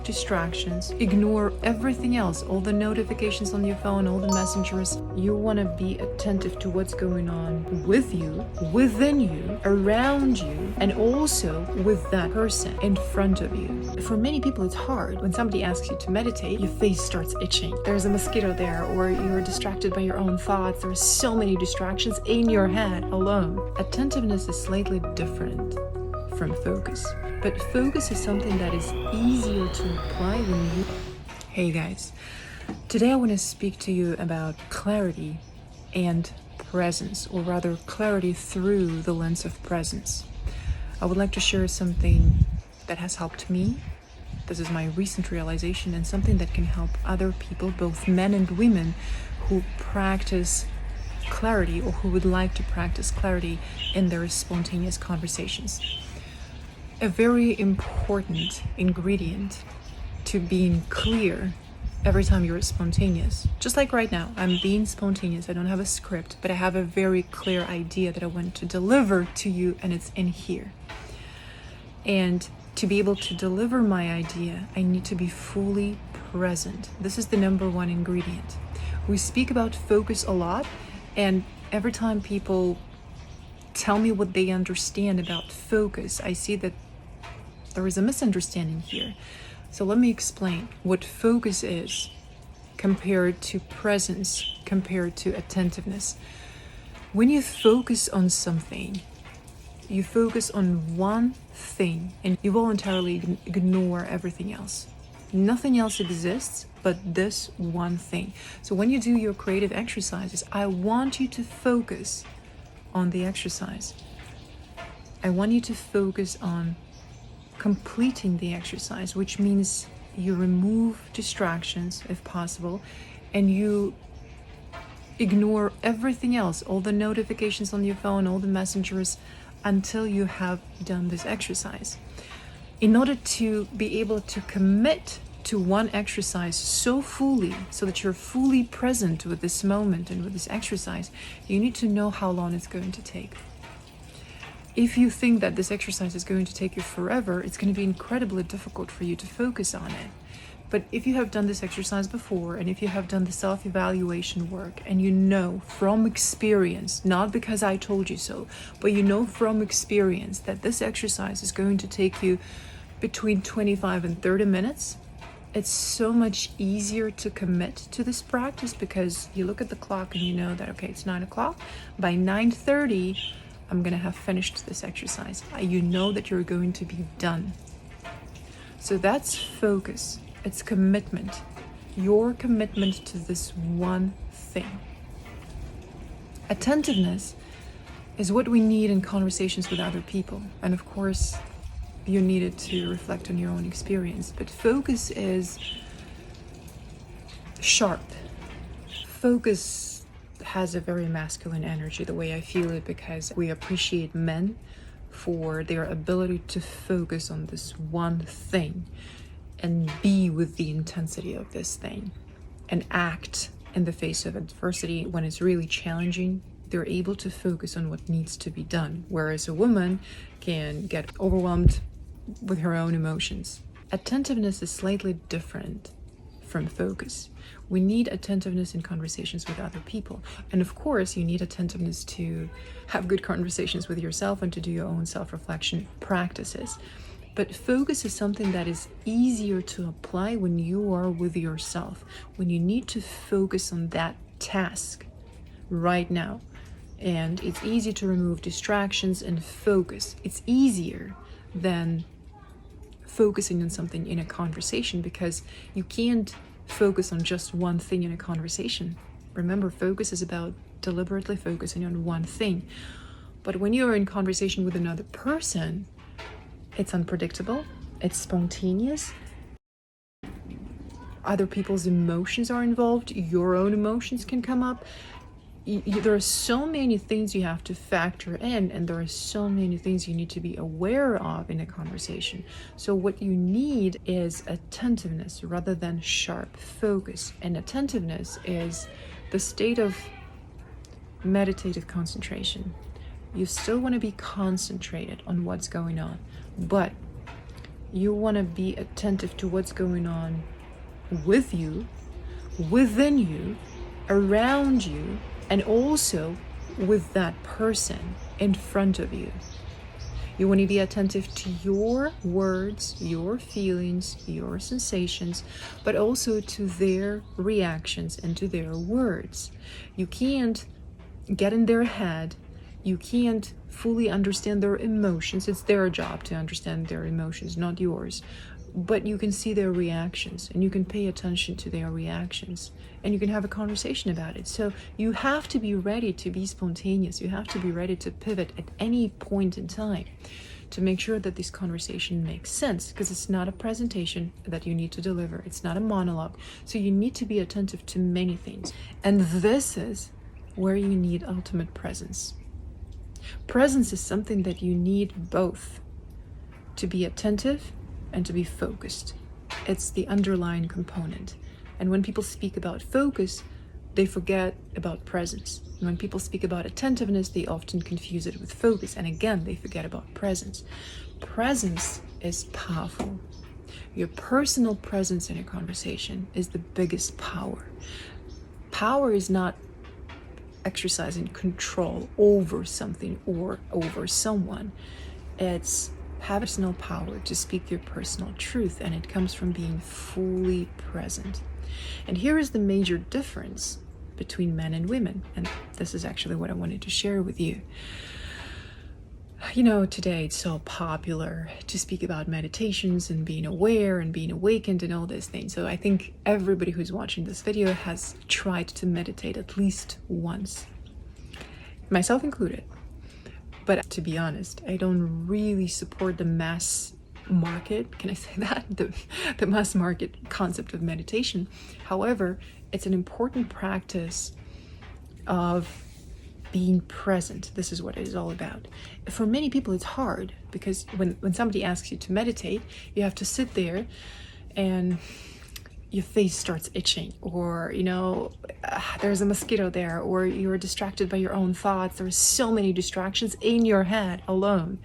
distractions, ignore everything else, all the notifications on your phone, all the messengers. You want to be attentive to what's going on with you, within you, around you, and also with that person in front of you. For many people, it's hard. When somebody asks you to meditate, your face starts itching. There's a mosquito there, or you're distracted by your own thoughts. There are so many distractions in your head alone. Attentiveness is slightly different from focus. But focus is something that is easier to apply when you... Hey guys, today I want to speak to you about clarity and presence, or rather clarity through the lens of presence. I would like to share something that has helped me. This is my recent realization, and something that can help other people, both men and women, who practice clarity or who would like to practice clarity in their spontaneous conversations. A very important ingredient to being clear every time you're spontaneous. Just like right now, I'm being spontaneous. I don't have a script, but I have a very clear idea that I want to deliver to you, and it's in here. And to be able to deliver my idea, I need to be fully present. This is the number one ingredient. We speak about focus a lot, and every time people tell me what they understand about focus, I see that there is a misunderstanding here. So let me explain what focus is compared to presence, compared to attentiveness. When you focus on something, you focus on one thing and you voluntarily ignore everything else. Nothing else exists but this one thing. So when you do your creative exercises, I want you to focus on the exercise. I want you to focus on completing the exercise, which means you remove distractions if possible, and you ignore everything else, all the notifications on your phone, all the messengers, until you have done this exercise. In order to be able to commit to one exercise so fully, so that you're fully present with this moment and with this exercise, you need to know how long it's going to take. If you think that this exercise is going to take you forever, it's going to be incredibly difficult for you to focus on it. But if you have done this exercise before, and if you have done the self-evaluation work, and you know from experience, not because I told you so, but you know from experience that this exercise is going to take you between 25 and 30 minutes, it's so much easier to commit to this practice, because you look at the clock and you know that, okay, it's 9 o'clock. By 9:30, I'm going to have finished this exercise. You know that you're going to be done. So that's focus. It's commitment. Your commitment to this one thing. Attentiveness is what we need in conversations with other people. And of course, you need it to reflect on your own experience. But focus is sharp. Focus has a very masculine energy, the way I feel it, because we appreciate men for their ability to focus on this one thing and be with the intensity of this thing and act in the face of adversity when it's really challenging. They're able to focus on what needs to be done, whereas a woman can get overwhelmed with her own emotions. Attentiveness is slightly different from focus. We need attentiveness in conversations with other people. And of course, you need attentiveness to have good conversations with yourself and to do your own self-reflection practices. But focus is something that is easier to apply when you are with yourself, when you need to focus on that task right now. And it's easy to remove distractions and focus. It's easier than focusing on something in a conversation, because you can't focus on just one thing in a conversation. Remember, focus is about deliberately focusing on one thing. But when you're in conversation with another person, it's unpredictable, it's spontaneous. Other people's emotions are involved, your own emotions can come up. There are so many things you have to factor in, and there are so many things you need to be aware of in a conversation. So what you need is attentiveness rather than sharp focus. And attentiveness is the state of meditative concentration. You still want to be concentrated on what's going on, but You want to be attentive to what's going on with you, within you, around you, and also with that person in front of you. You want to be attentive to your words, your feelings, your sensations, but also to their reactions and to their words. You can't get in their head. You can't fully understand their emotions. It's their job to understand their emotions, not yours. But you can see their reactions and you can pay attention to their reactions and you can have a conversation about it. So you have to be ready to be spontaneous. You have to be ready to pivot at any point in time to make sure that this conversation makes sense, because it's not a presentation that you need to deliver. It's not a monologue. So you need to be attentive to many things. And this is where you need ultimate presence. Presence is something that you need both to be attentive and to be focused. It's the underlying component. And when people speak about focus, they forget about presence. And when people speak about attentiveness, they often confuse it with focus. And again, they forget about presence. Presence is powerful. Your personal presence in a conversation is the biggest power. Power is not exercising control over something or over someone. It's have personal power to speak your personal truth, and it comes from being fully present. And here is the major difference between men and women, and this is actually what I wanted to share with you. You know, today it's so popular to speak about meditations and being aware and being awakened and all these things. So I think everybody who's watching this video has tried to meditate at least once, myself included. But to be honest, I don't really support the mass market, can I say that? The mass market concept of meditation. However, it's an important practice of being present. This is what it is all about. For many people, it's hard because when somebody asks you to meditate, you have to sit there and your face starts itching, or there's a mosquito there, or you're distracted by your own thoughts. There's so many distractions in your head alone.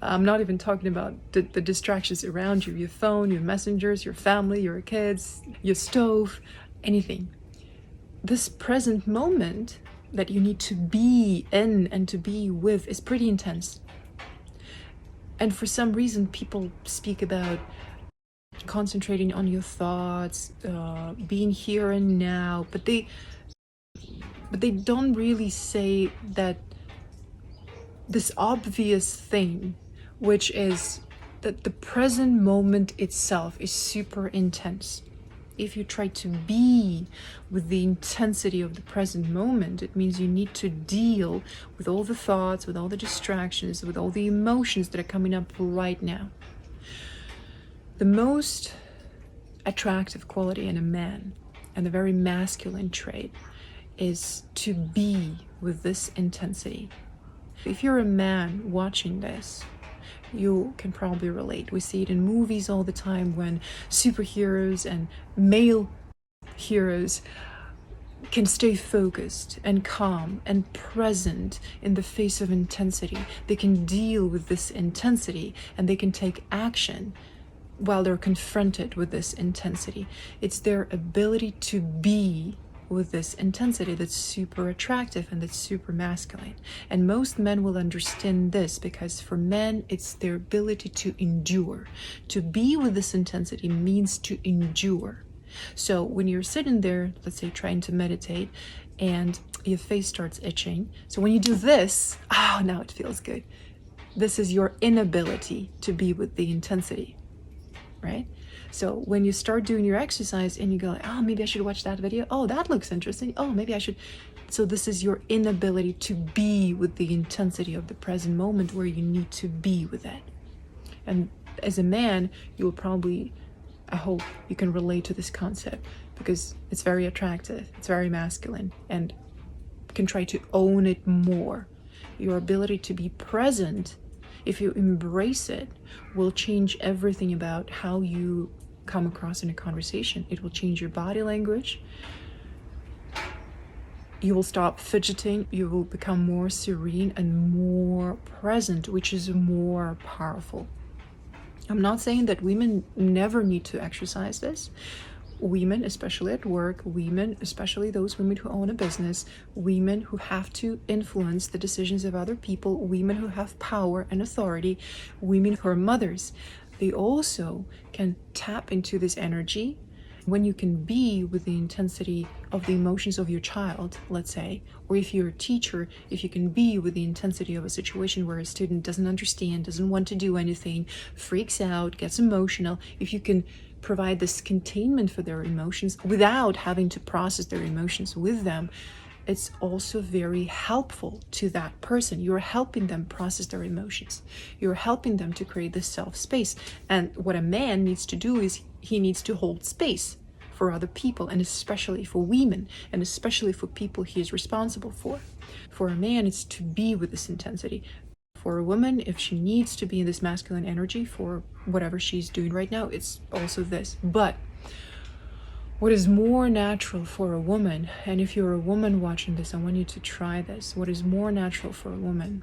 I'm not even talking about the distractions around you, your phone, your messengers, your family, your kids, your stove, anything. This present moment that you need to be in and to be with is pretty intense. And for some reason, people speak about concentrating on your thoughts, being here and now, but they don't really say that this obvious thing, which is that the present moment itself is super intense. If you try to be with the intensity of the present moment, it means you need to deal with all the thoughts, with all the distractions, with all the emotions that are coming up right now. The most attractive quality in a man, and a very masculine trait, is to be with this intensity. If you're a man watching this, you can probably relate. We see it in movies all the time when superheroes and male heroes can stay focused and calm and present in the face of intensity. They can deal with this intensity and they can take action while they're confronted with this intensity. It's their ability to be with this intensity that's super attractive and that's super masculine. And most men will understand this, because for men, it's their ability to endure. To be with this intensity means to endure. So when you're sitting there, let's say trying to meditate, and your face starts itching. So when you do this, now it feels good. This is your inability to be with the intensity. Right? So when you start doing your exercise and you go like, maybe I should watch that video. Oh, that looks interesting. Oh, maybe I should. So this is your inability to be with the intensity of the present moment where you need to be with it. And as a man, you will probably, I hope you can relate to this concept, because it's very attractive. It's very masculine, and can try to own it more. Your ability to be present, if you embrace it, will change everything about how you come across in a conversation. It will change your body language. You will stop fidgeting. You will become more serene and more present, which is more powerful. I'm not saying that women never need to exercise this. Women, especially at work, women, especially those women who own a business, women who have to influence the decisions of other people, women who have power and authority, women who are mothers, they also can tap into this energy. When you can be with the intensity of the emotions of your child, let's say, or if you're a teacher, if you can be with the intensity of a situation where a student doesn't understand, doesn't want to do anything, freaks out, gets emotional, if you can provide this containment for their emotions without having to process their emotions with them, it's also very helpful to that person. You're helping them process their emotions. You're helping them to create this self space. And what a man needs to do is he needs to hold space for other people, and especially for women, and especially for people he is responsible for. For a man, it's to be with this intensity. For a woman, if she needs to be in this masculine energy for whatever she's doing right now, it's also this. But what is more natural for a woman, and if you're a woman watching this, I want you to try this. What is more natural for a woman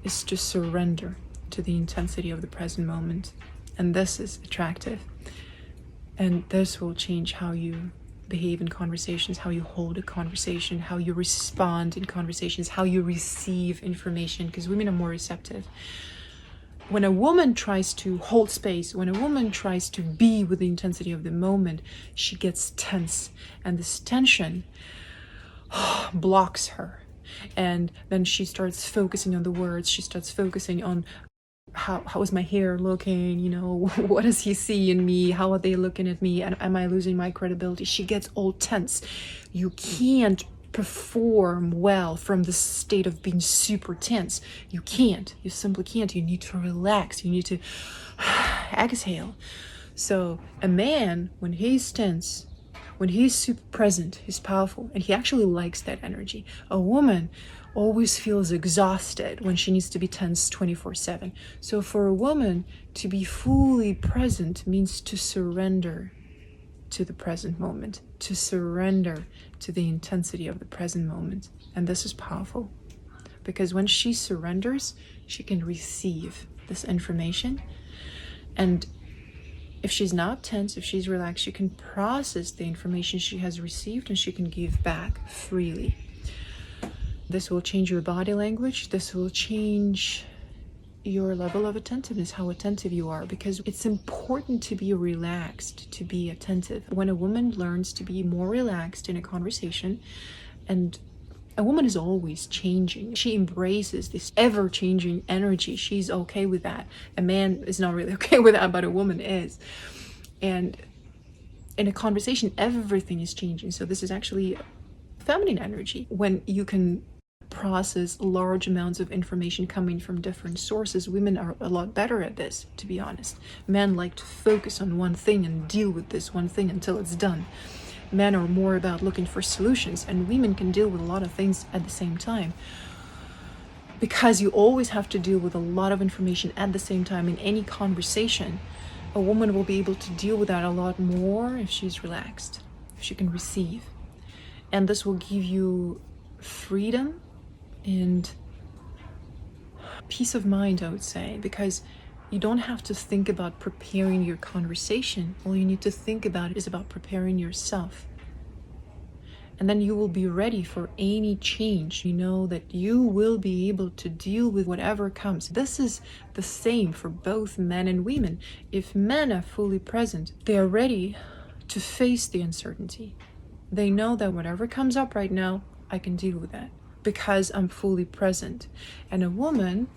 is to surrender to the intensity of the present moment. And this is attractive. And this will change how you behave in conversations, how you hold a conversation, how you respond in conversations, how you receive information, because women are more receptive. When a woman tries to hold space, when a woman tries to be with the intensity of the moment, she gets tense. And this tension blocks her. And then she starts focusing on the words. She starts focusing on how is my hair looking, what does he see in me, how are they looking at me, and am I losing my credibility? She gets all tense. You can't perform well from the state of being super tense. You simply can't. You need to relax. You need to exhale. So a man, when he's tense, when he's super present, he's powerful, and he actually likes that energy. A woman always feels exhausted when she needs to be tense 24/7. So for a woman to be fully present means to surrender to the present moment, to surrender to the intensity of the present moment. And this is powerful, because when she surrenders, she can receive this information. And if she's not tense, if she's relaxed, she can process the information she has received, and she can give back freely. This will change your body language. This will change your level of attentiveness, how attentive you are, because it's important to be relaxed, to be attentive. When a woman learns to be more relaxed in a conversation, and a woman is always changing, she embraces this ever-changing energy. She's okay with that. A man is not really okay with that, but a woman is. And in a conversation, everything is changing. So this is actually feminine energy. When you can process large amounts of information coming from different sources, women are a lot better at this, to be honest. Men like to focus on one thing and deal with this one thing until it's done. Men are more about looking for solutions, and women can deal with a lot of things at the same time. Because you always have to deal with a lot of information at the same time in any conversation, a woman will be able to deal with that a lot more if she's relaxed, if she can receive. And this will give you freedom and peace of mind, I would say, because you don't have to think about preparing your conversation. All you need to think about is about preparing yourself. And then you will be ready for any change. You know that you will be able to deal with whatever comes. This is the same for both men and women. If men are fully present, they are ready to face the uncertainty. They know that whatever comes up right now, I can deal with that because I'm fully present. And a woman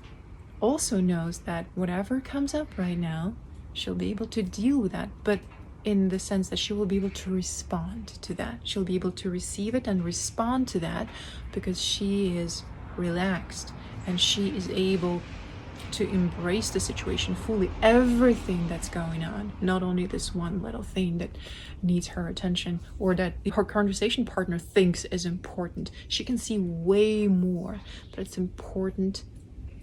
also knows that whatever comes up right now, she'll be able to deal with that, but in the sense that she will be able to respond to that. She'll be able to receive it and respond to that because she is relaxed and she is able to embrace the situation fully, everything that's going on, not only this one little thing that needs her attention or that her conversation partner thinks is important. She can see way more, but it's important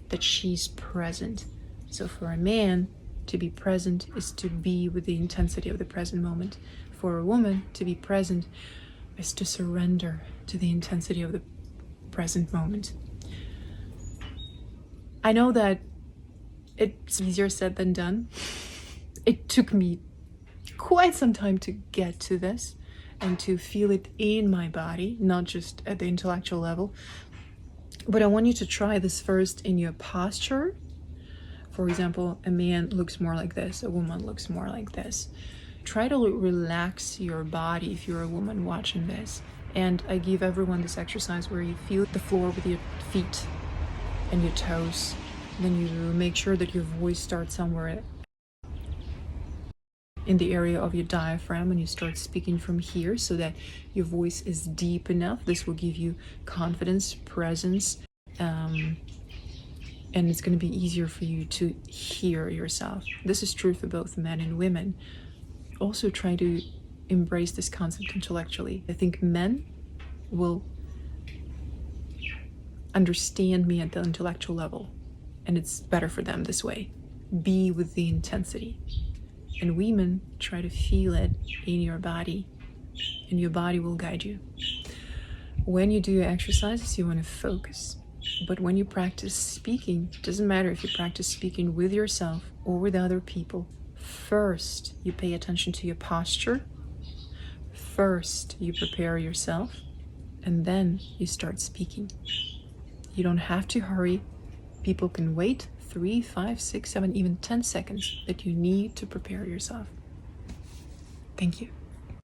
that she's present. So for a man, to be present is to be with the intensity of the present moment. For a woman, to be present is to surrender to the intensity of the present moment. I know that It's easier said than done. It took me quite some time to get to this and to feel it in my body, not just at the intellectual level. But I want you to try this first in your posture. For example, a man looks more like this, a woman looks more like this. Try to relax your body if you're a woman watching this. And I give everyone this exercise where you feel the floor with your feet and your toes. Then you make sure that your voice starts somewhere in the area of your diaphragm, and you start speaking from here so that your voice is deep enough. This will give you confidence, presence, and it's going to be easier for you to hear yourself. This is true for both men and women. Also try to embrace this concept intellectually. I think men will understand me at the intellectual level, and it's better for them this way. Be with the intensity. And women, try to feel it in your body, and your body will guide you. When you do your exercises, you want to focus. But when you practice speaking, it doesn't matter if you practice speaking with yourself or with other people. First, you pay attention to your posture. First, you prepare yourself, and then you start speaking. You don't have to hurry. People can wait 3, 5, 6, 7, even 10 seconds that you need to prepare yourself. Thank you.